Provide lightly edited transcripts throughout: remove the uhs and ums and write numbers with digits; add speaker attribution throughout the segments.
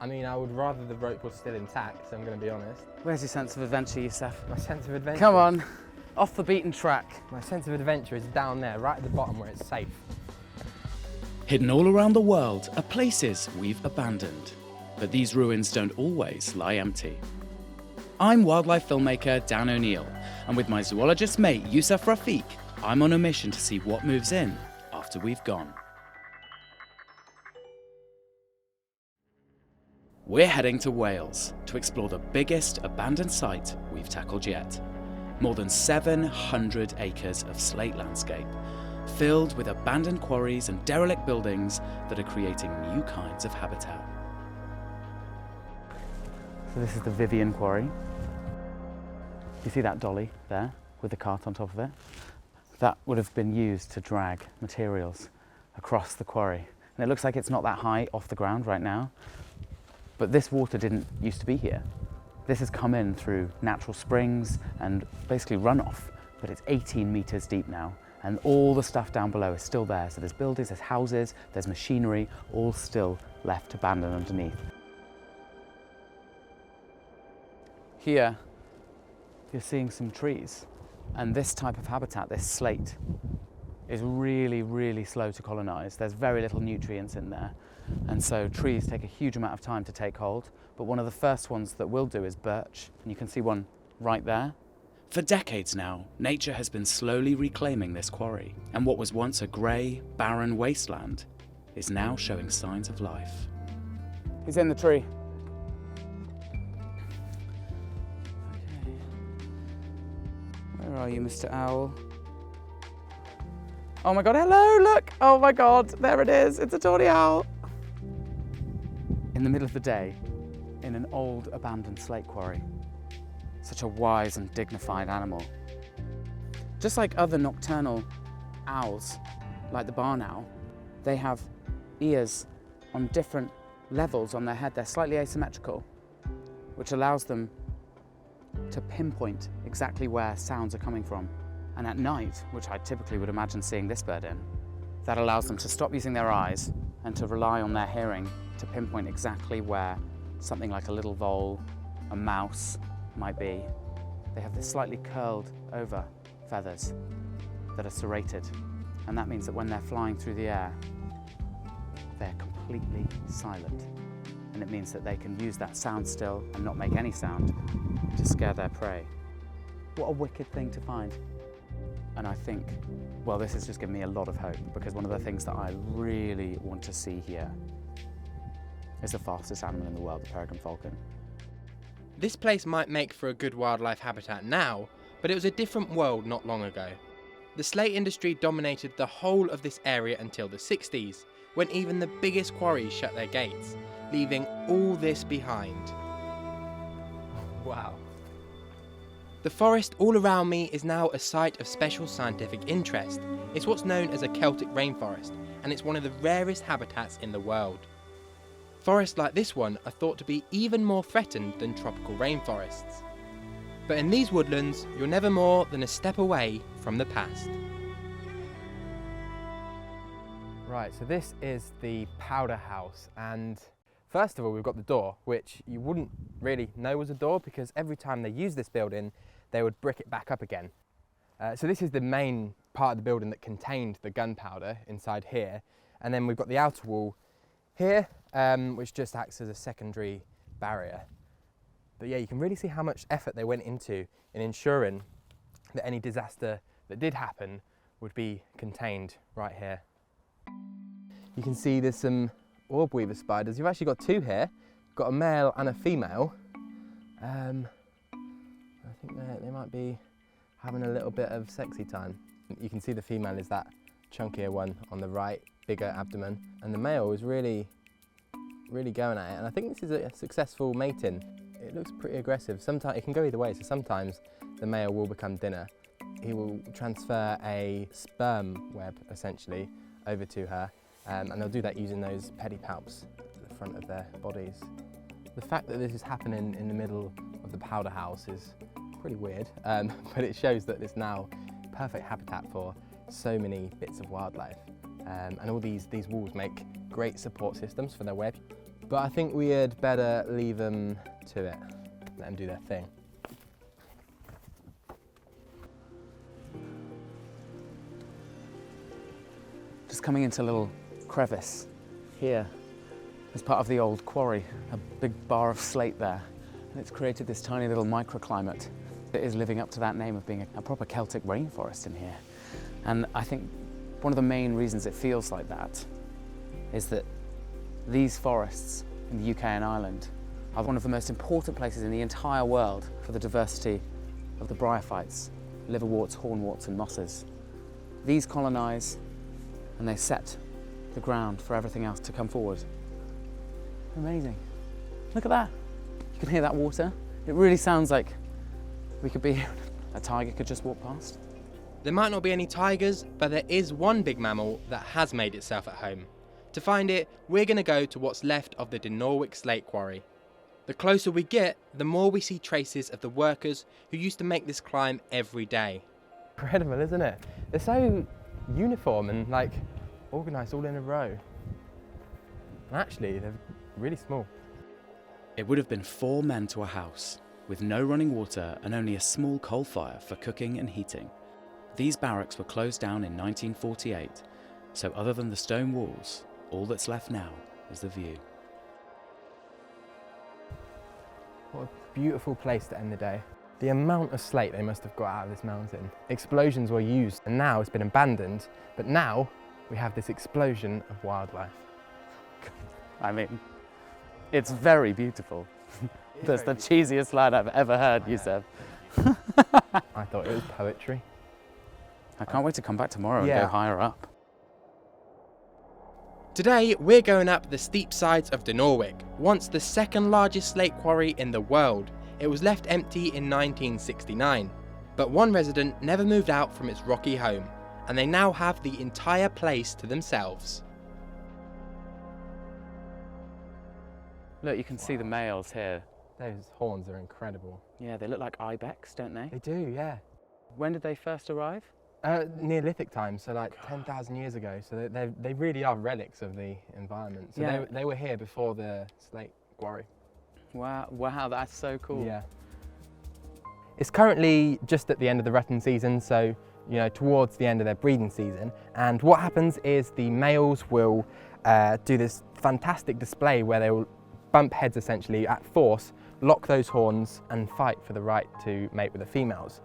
Speaker 1: I mean, I would rather the rope was still intact, so I'm going to be honest.
Speaker 2: Where's your sense of adventure, Yussef?
Speaker 1: My sense of adventure?
Speaker 2: Come on, off the beaten track.
Speaker 1: My sense of adventure is down there, right at the bottom where it's safe.
Speaker 3: Hidden all around the world are places we've abandoned. But these ruins don't always lie empty. I'm wildlife filmmaker Dan O'Neill, and with my zoologist mate Yussef Rafik, I'm on a mission to see what moves in after we've gone. We're heading to Wales to explore the biggest abandoned site we've tackled yet. More than 700 acres of slate landscape, filled with abandoned quarries and derelict buildings that are creating new kinds of habitat.
Speaker 2: So this is the Vivian Quarry. You see that dolly there with the cart on top of it? That would have been used to drag materials across the quarry. And it looks like it's not that high off the ground right now, but this water didn't used to be here. This has come in through natural springs and basically runoff, but it's 18 meters deep now. And all the stuff down below is still there. So there's buildings, there's houses, there's machinery, all still left abandoned underneath. Here, you're seeing some trees. And this type of habitat, this slate, is really, really slow to colonize. There's very little nutrients in there. And so trees take a huge amount of time to take hold. But one of the first ones that will do is birch. And you can see one right there.
Speaker 3: For decades now, nature has been slowly reclaiming this quarry, and what was once a grey, barren wasteland is now showing signs of life.
Speaker 2: He's in the tree. Okay. Where are you, Mr. Owl? Oh my God, hello, look! Oh my God, there it is, it's a tawny owl. In the middle of the day, in an old abandoned slate quarry. Such a wise and dignified animal. Just like other nocturnal owls, like the barn owl, they have ears on different levels on their head. They're slightly asymmetrical, which allows them to pinpoint exactly where sounds are coming from. And at night, which I typically would imagine seeing this bird in, that allows them to stop using their eyes and to rely on their hearing to pinpoint exactly where something like a little vole, a mouse, might be. They have this slightly curled over feathers that are serrated, and that means that when they're flying through the air, they're completely silent, and it means that they can use that sound still and not make any sound to scare their prey. What a wicked thing to find. And I think, well, this has just given me a lot of hope, because one of the things that I really want to see here is the fastest animal in the world, the Peregrine Falcon.
Speaker 1: This place might make for a good wildlife habitat now, but it was a different world not long ago. The slate industry dominated the whole of this area until the 60s, when even the biggest quarries shut their gates, leaving all this behind. Wow. The forest all around me is now a site of special scientific interest. It's what's known as a Celtic rainforest, and it's one of the rarest habitats in the world. Forests like this one are thought to be even more threatened than tropical rainforests. But in these woodlands, you're never more than a step away from the past. Right, so this is the powder house, and first of all we've got the door, which you wouldn't really know was a door because every time they used this building they would brick it back up again. So this is the main part of the building that contained the gunpowder inside here, and then we've got the outer wall here, which just acts as a secondary barrier. But yeah, you can really see how much effort they went into in ensuring that any disaster that did happen would be contained right here. You can see there's some orb weaver spiders. You've actually got two here, got a male and a female. I think they might be having a little bit of sexy time. You can see the female is that chunkier one on the right, bigger abdomen, and the male is really going at it, and I think this is a successful mating. It looks pretty aggressive. Sometimes it can go either way, so sometimes the male will become dinner. He will transfer a sperm web essentially over to her, and they'll do that using those pedipalps at the front of their bodies. The fact that this is happening in the middle of the powder house is pretty weird, but it shows that it's now perfect habitat for so many bits of wildlife. And all these walls make great support systems for their web. But I think we had better leave them to it, let them do their thing.
Speaker 2: Just coming into a little crevice here as part of the old quarry, a big bar of slate there. And it's created this tiny little microclimate that is living up to that name of being a proper Celtic rainforest in here. And I think one of the main reasons it feels like that is that these forests in the UK and Ireland are one of the most important places in the entire world for the diversity of the bryophytes, liverworts, hornworts and mosses. These colonise and they set the ground for everything else to come forward. Amazing. Look at that. You can hear that water. It really sounds like we could be, a tiger could just walk past.
Speaker 1: There might not be any tigers, but there is one big mammal that has made itself at home. To find it, we're going to go to what's left of the Dinorwic Slate Quarry. The closer we get, the more we see traces of the workers who used to make this climb every day. Incredible, isn't it? They're so uniform and like organised all in a row. And actually, they're really small.
Speaker 3: It would have been 4 men to a house, with no running water and only a small coal fire for cooking and heating. These barracks were closed down in 1948, so other than the stone walls, all that's left now is the view.
Speaker 1: What a beautiful place to end the day. The amount of slate they must have got out of this mountain. Explosions were used and now it's been abandoned, but now we have this explosion of wildlife.
Speaker 2: I mean, it's very beautiful. That's the cheesiest line I've ever heard, Yussef.
Speaker 1: I thought it was poetry.
Speaker 2: I can't wait to come back tomorrow and
Speaker 1: Yeah.
Speaker 2: go higher up.
Speaker 1: Today, we're going up the steep sides of Dinorwic, once the second largest slate quarry in the world. It was left empty in 1969, but one resident never moved out from its rocky home, and they now have the entire place to themselves.
Speaker 2: Look, you can see the males here.
Speaker 1: Those horns are incredible.
Speaker 2: Yeah, they look like ibex, don't they?
Speaker 1: They do, yeah.
Speaker 2: When did they first arrive?
Speaker 1: Neolithic times, so like 10,000 years ago. So they really are relics of the environment. So
Speaker 2: Yeah.
Speaker 1: they were here before the slate quarry.
Speaker 2: Wow, that's so cool.
Speaker 1: Yeah. It's currently just at the end of the rutting season, so you know, towards the end of their breeding season. And what happens is the males will do this fantastic display where they will bump heads essentially at force, lock those horns and fight for the right to mate with the females.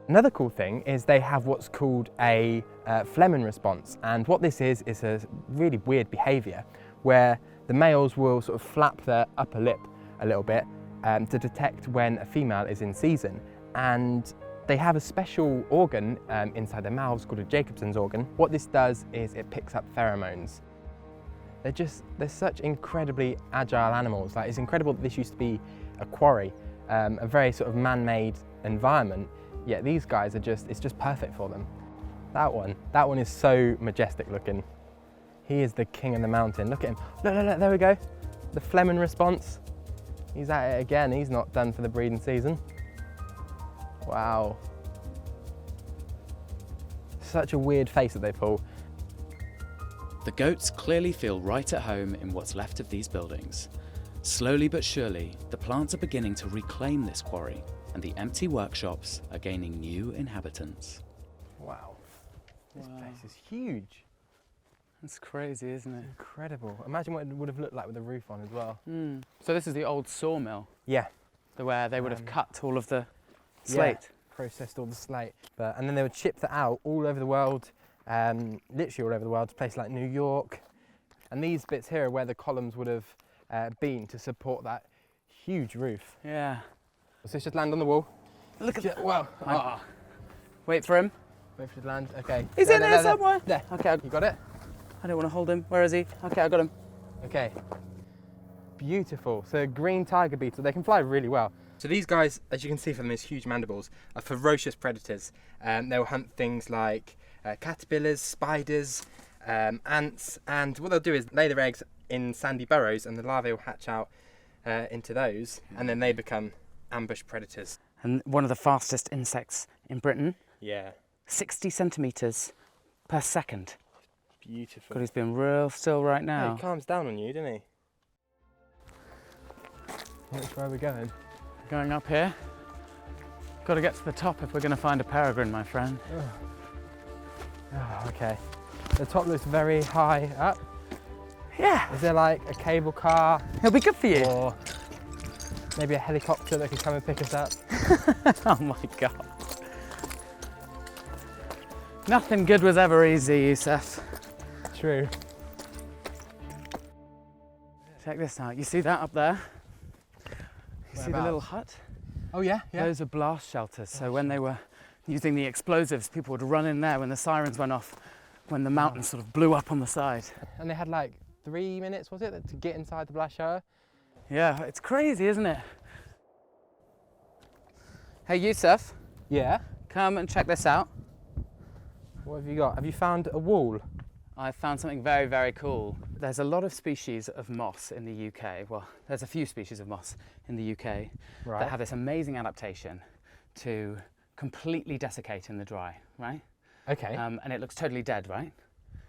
Speaker 1: Another cool thing is they have what's called a phlegm response, and what this is a really weird behaviour where the males will sort of flap their upper lip a little bit to detect when a female is in season, and they have a special organ inside their mouths called a Jacobson's organ. What this does is it picks up pheromones. They're such incredibly agile animals. Like, it's incredible that this used to be a quarry, a very sort of man-made environment. Yet these guys are it's just perfect for them. That one is so majestic looking. He is the king of the mountain. Look at him. Look, there we go. The phlegm response. He's at it again. He's not done for the breeding season. Wow. Such a weird face that they pull.
Speaker 3: The goats clearly feel right at home in what's left of these buildings. Slowly but surely, the plants are beginning to reclaim this quarry, and the empty workshops are gaining new inhabitants.
Speaker 1: Wow. This place is huge.
Speaker 2: That's crazy, isn't it?
Speaker 1: Incredible. Imagine what it would have looked like with the roof on as well.
Speaker 2: So this is the old sawmill,
Speaker 1: Yeah.
Speaker 2: where they would have cut all of the slate.
Speaker 1: Yeah, processed all the slate. And then they would ship that out all over the world, literally all over the world, to places like New York. And these bits here are where the columns would have been to support that huge roof.
Speaker 2: Yeah.
Speaker 1: So let's just land on the wall.
Speaker 2: Look at that.
Speaker 1: Wow.
Speaker 2: Wait for him.
Speaker 1: Wait for it to land. Okay.
Speaker 2: He's in there somewhere.
Speaker 1: There.
Speaker 2: Okay,
Speaker 1: You got it?
Speaker 2: I don't want to hold him. Where is he? Okay, I got him.
Speaker 1: Okay. Beautiful. So green tiger beetle, they can fly really well. So these guys, as you can see from these huge mandibles, are ferocious predators. They'll hunt things like caterpillars, spiders, ants, and what they'll do is lay their eggs in sandy burrows, and the larvae will hatch out into those, and then they become ambush predators.
Speaker 2: And one of the fastest insects in Britain,
Speaker 1: Yeah.
Speaker 2: 60 centimetres per second.
Speaker 1: Beautiful.
Speaker 2: God, he's been real still right
Speaker 1: Yeah,
Speaker 2: now.
Speaker 1: he calms down on you, doesn't he? Which way are we going?
Speaker 2: Going up here. Got to get to the top if we're going to find a peregrine, my friend.
Speaker 1: Oh, okay. The top looks very high up.
Speaker 2: Yeah.
Speaker 1: Is there like a cable car?
Speaker 2: It'll be good for you.
Speaker 1: Or maybe a helicopter that could come and pick us up?
Speaker 2: Oh my God. Nothing good was ever easy, Yussef.
Speaker 1: True.
Speaker 2: Check this out. You see that up there? You see the little
Speaker 1: Whereabouts?
Speaker 2: hut?
Speaker 1: Oh yeah, yeah.
Speaker 2: Those are blast shelters. So when they were using the explosives, people would run in there when the sirens went off, when the mountain sort of blew up on the side.
Speaker 1: And they had like 3 minutes, was it, to get inside the blast shelter?
Speaker 2: Yeah, it's crazy, isn't it? Hey, Yussef,
Speaker 1: Yeah.
Speaker 2: come and check this out.
Speaker 1: What have you got? Have you found a wall?
Speaker 2: I found something very, very cool. There's a lot of species of moss in the UK. Well, there's a few species of moss in the UK that have this amazing adaptation to completely dessicate in the dry, right?
Speaker 1: Okay.
Speaker 2: And it looks totally dead, right?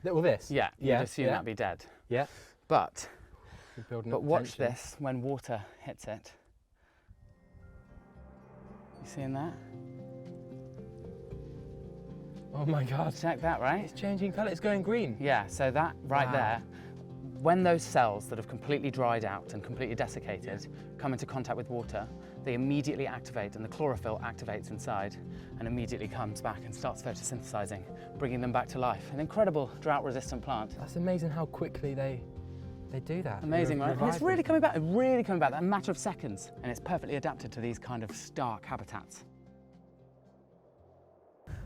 Speaker 1: Well, this?
Speaker 2: Yeah, you'd assume that'd be dead.
Speaker 1: Yeah.
Speaker 2: But
Speaker 1: Building up
Speaker 2: watch
Speaker 1: tension.
Speaker 2: this when water hits it. You seeing that?
Speaker 1: Oh my God.
Speaker 2: Check that, right?
Speaker 1: It's changing colour, it's going green.
Speaker 2: Yeah, so that right there, when those cells that have completely dried out and completely desiccated come into contact with water, they immediately activate and the chlorophyll activates inside and immediately comes back and starts photosynthesizing, bringing them back to life. An incredible drought-resistant plant.
Speaker 1: That's amazing how quickly they do that.
Speaker 2: Amazing, right? And it's
Speaker 1: Revive
Speaker 2: really
Speaker 1: them.
Speaker 2: coming back, really coming back, a matter of seconds. And it's perfectly adapted to these kind of stark habitats.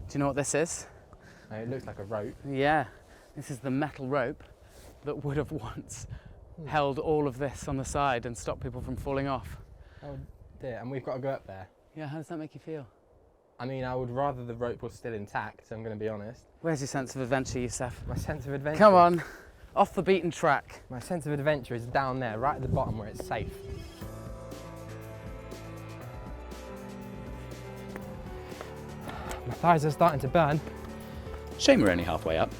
Speaker 2: Do you know what this is?
Speaker 1: Oh, it looks like a rope.
Speaker 2: Yeah, this is the metal rope that would have once held all of this on the side and stopped people from falling off.
Speaker 1: Oh dear, and we've got to go up there.
Speaker 2: Yeah, how does that make you feel?
Speaker 1: I mean, I would rather the rope was still intact, I'm going to be honest.
Speaker 2: Where's your sense of adventure, Yussef?
Speaker 1: My sense of adventure.
Speaker 2: Come on, off the beaten track.
Speaker 1: My sense of adventure is down there, right at the bottom where it's safe. My thighs are starting to burn.
Speaker 3: Shame we're only halfway up.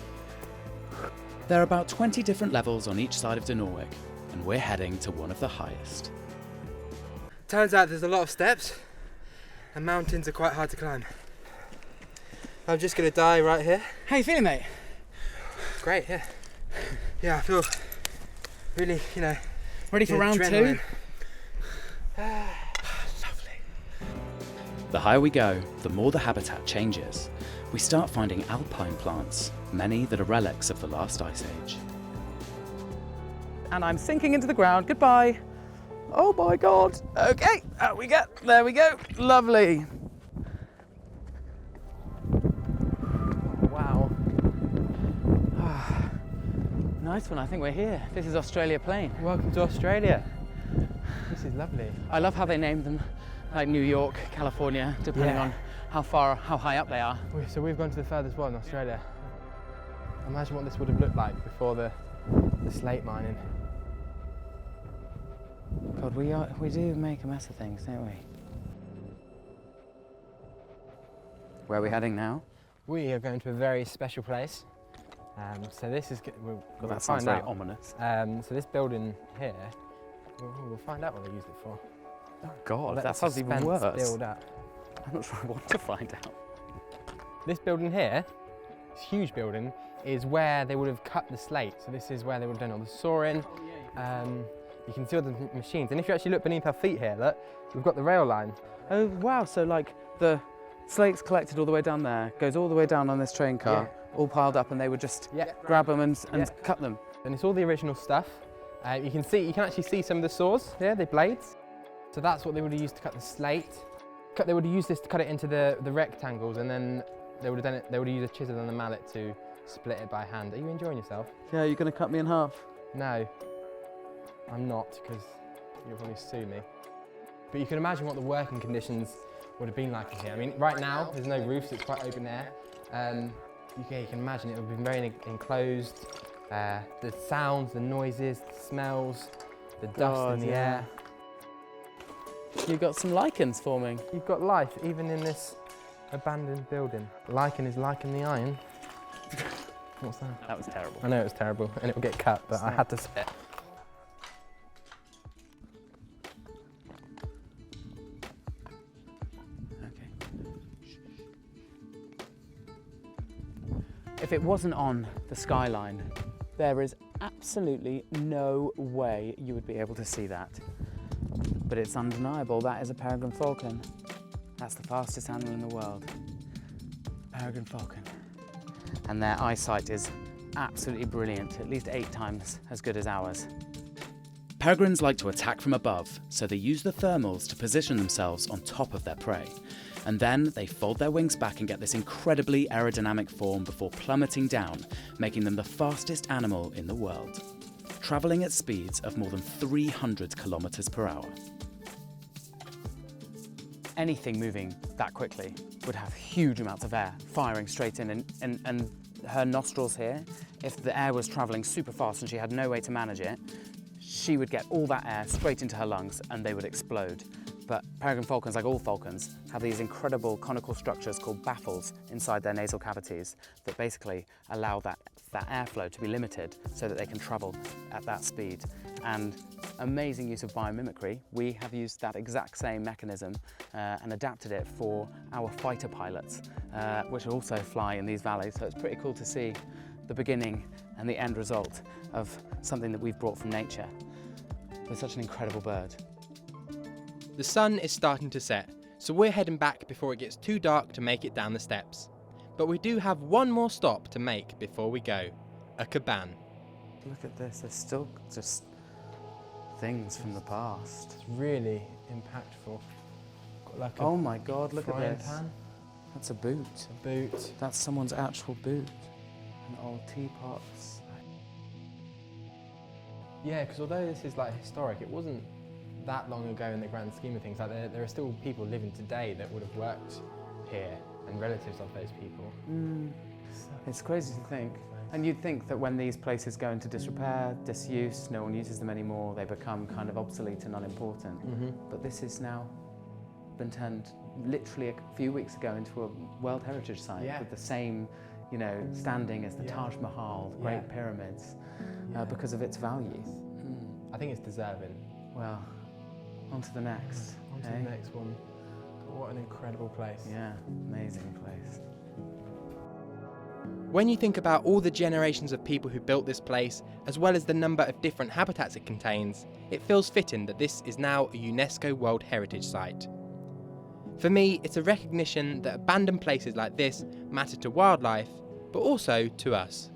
Speaker 3: There are about 20 different levels on each side of Norwich, and we're heading to one of the highest.
Speaker 1: Turns out there's a lot of steps, and mountains are quite hard to climb. I'm just going to die right here.
Speaker 2: How you feeling, mate?
Speaker 1: Great, yeah. Yeah, I feel really,
Speaker 2: Ready for round two?
Speaker 3: The higher we go, the more the habitat changes. We start finding alpine plants, many that are relics of the last ice age.
Speaker 2: And I'm sinking into the ground. Goodbye. Oh my God. Okay, out we get. There we go. Lovely.
Speaker 1: Wow.
Speaker 2: Nice one. I think we're here. This is Australia Plain.
Speaker 1: Welcome to Australia. This is lovely.
Speaker 2: I love how they named them, like New York, California, depending on how high up they are.
Speaker 1: So we've gone to the furthest one in Australia. Imagine what this would have looked like before the slate mining.
Speaker 2: God, we do make a mess of things, don't we? Where are we heading now?
Speaker 1: We are going to a very special place. So this is we'll
Speaker 2: That
Speaker 1: find
Speaker 2: sounds very
Speaker 1: out.
Speaker 2: ominous.
Speaker 1: So this building here, we'll find out what they used it for.
Speaker 2: Oh God,
Speaker 1: Let
Speaker 2: that
Speaker 1: the
Speaker 2: sounds even
Speaker 1: suspense
Speaker 2: worse.
Speaker 1: build up.
Speaker 2: I'm not sure I want to find out.
Speaker 1: This building here, this huge building, is where they would have cut the slate. So this is where they would have done all the sawing. You can see all the machines. And if you actually look beneath our feet here, look, we've got the rail line.
Speaker 2: Oh wow, so like the slates collected all the way down there, goes all the way down on this train car, all piled up, and they would just grab them and cut them.
Speaker 1: And it's all the original stuff. You can actually see some of the saws here, the blades. So that's what they would have used to cut the slate. They would have used this to cut it into the rectangles, and then they would have done it. They would have used a chisel and a mallet to split it by hand. Are you enjoying yourself?
Speaker 2: Yeah, you're gonna cut me in half.
Speaker 1: No, I'm not, because you'll probably sue me. But you can imagine what the working conditions would have been like in here. I mean, right now there's no roofs; it's quite open air. You can imagine it would have been very enclosed. The sounds, the noises, the smells, the dust in the air.
Speaker 2: You've got some lichens forming.
Speaker 1: You've got life even in this abandoned building. Lichen is like in the iron. What's that?
Speaker 2: That was terrible.
Speaker 1: I know it was terrible and it will get cut, but I had to say it.
Speaker 2: If it wasn't on the skyline, there is absolutely no way you would be able to see that. But it's undeniable, that is a peregrine falcon. That's the fastest animal in the world. Peregrine falcon. And their eyesight is absolutely brilliant, at least 8 times as good as ours.
Speaker 3: Peregrines like to attack from above, so they use the thermals to position themselves on top of their prey. And then they fold their wings back and get this incredibly aerodynamic form before plummeting down, making them the fastest animal in the world, travelling at speeds of more than 300 kilometres per hour.
Speaker 2: Anything moving that quickly would have huge amounts of air firing straight in, and her nostrils here, if the air was travelling super fast and she had no way to manage it, she would get all that air straight into her lungs and they would explode. But peregrine falcons, like all falcons, have these incredible conical structures called baffles inside their nasal cavities that basically allow that airflow to be limited so that they can travel at that speed. And amazing use of biomimicry. We have used that exact same mechanism and adapted it for our fighter pilots, which also fly in these valleys. So it's pretty cool to see the beginning and the end result of something that we've brought from nature. They're such an incredible bird.
Speaker 1: The sun is starting to set, so we're heading back before it gets too dark to make it down the steps. But we do have one more stop to make before we go, a cabane.
Speaker 2: Look at this, there's still just things from the past.
Speaker 1: It's really impactful. Got like a
Speaker 2: oh my God, look at
Speaker 1: frying
Speaker 2: this.
Speaker 1: pan.
Speaker 2: That's a boot.
Speaker 1: A boot.
Speaker 2: That's someone's actual boot. And old teapots.
Speaker 1: Yeah, because although this is like historic, it wasn't that long ago in the grand scheme of things. Like there are still people living today that would have worked here and relatives of those people.
Speaker 2: It's crazy to think. And you'd think that when these places go into disrepair, disuse, no one uses them anymore, they become kind of obsolete and unimportant. But this has now been turned literally a few weeks ago into a World Heritage Site with the same, you know, standing as the Taj Mahal, the Great Pyramids, because of its value.
Speaker 1: I think it's deserving.
Speaker 2: Well, on to the next.
Speaker 1: On to the next one. What an incredible place.
Speaker 2: Yeah, amazing place.
Speaker 1: When you think about all the generations of people who built this place, as well as the number of different habitats it contains, it feels fitting that this is now a UNESCO World Heritage Site. For me, it's a recognition that abandoned places like this matter to wildlife, but also to us.